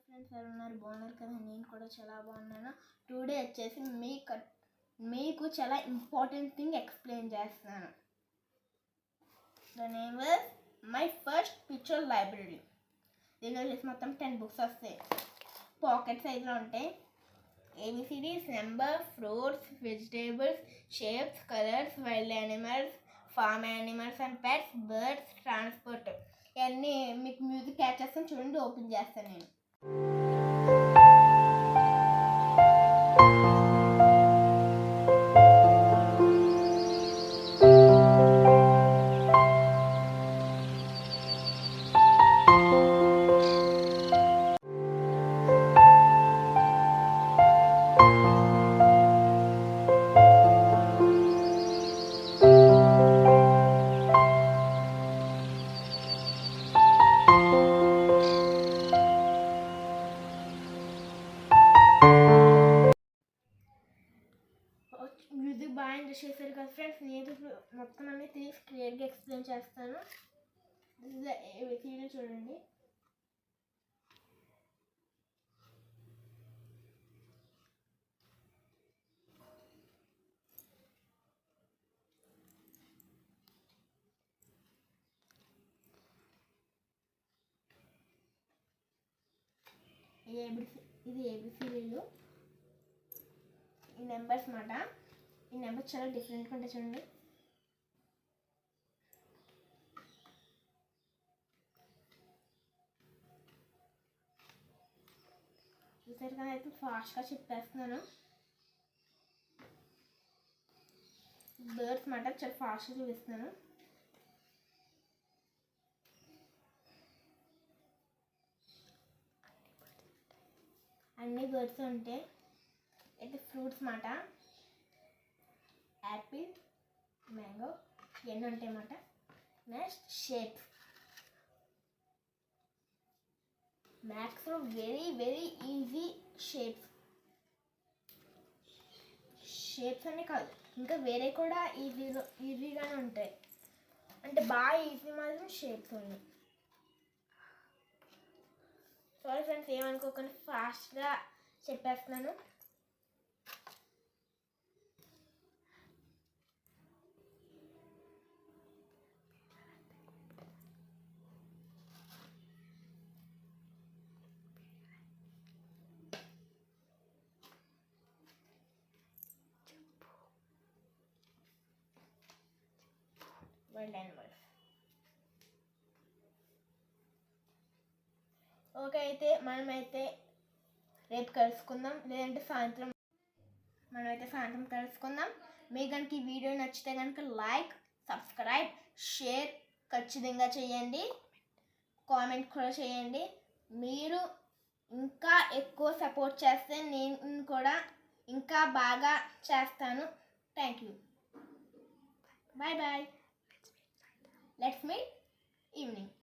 Friends ఎలా ఉన్నారు? బాగున్నారు కదా? నేను కూడా చాలా బాగున్నాను. టుడే వచ్చేసి మీకు చాలా ఇంపార్టెంట్ థింగ్ ఎక్స్ప్లెయిన్ చేస్తున్నాను. The name is my first picture library. దీనిలో వచ్చేసి మొత్తం 10 బుక్స్ వస్తాయి. పాకెట్ సైజ్లో ఉంటాయి. ABCDs, number, fruits, vegetables, shapes, colours, wild animals, farm animals and pets, birds, transport. ఇవన్నీ మీకు మ్యూజిక్ క్యాచ్ చేస్తాను. చూడండి, ఓపెన్ చేస్తాను నేను. మ్యూజిక్ బాగా ఎంజాయ్ చేశారు కదా ఫ్రెండ్స్. నేను మొత్తం అన్నీ తీసి క్లియర్గా ఎక్స్ప్లెయిన్ చేస్తాను. ABCD చూడండి. ఇది ABCDలు. ఈ నెంబర్స్ మాట. ఈ నెంబర్స్ చాలా డిఫరెంట్గా ఉంటాయి చూడండి. చూసారు కదా, అయితే ఫాస్ట్గా చెప్పేస్తున్నాను. బర్డ్స్ మాట చాలా ఫాస్ట్గా చూపిస్తున్నాను. అన్ని బర్డ్స్ ఉంటాయి. అయితే ఫ్రూట్స్ మాట యాపిల్, మ్యాంగో ఇవన్నీ ఉంటాయి అన్నమాట. Next shapes. మ్యాథ్స్లో వెరీ వెరీ ఈజీ షేప్స్ అన్నీ కాదు, ఇంకా వేరే కూడా ఈజీగానే ఉంటాయి. అంటే బాగా ఈజీ మాత్రం షేప్స్ ఉన్నాయి. సారీ ఫ్రెండ్స్, ఏమనుకోకుండా ఫాస్ట్గా చెప్పేస్తున్నాను. Wild animals. ఓకే, అయితే మనమైతే రేపు కలుసుకుందాం, లేదంటే సాయంత్రం కలుసుకుందాం. మీకు కనుక ఈ వీడియో నచ్చితే కనుక లైక్, సబ్స్క్రైబ్, షేర్ ఖచ్చితంగా చేయండి. కామెంట్ కూడా చేయండి. మీరు ఇంకా ఎక్కువ సపోర్ట్ చేస్తే నేను కూడా ఇంకా బాగా చేస్తాను. Thank you. Bye bye. Let's meet evening.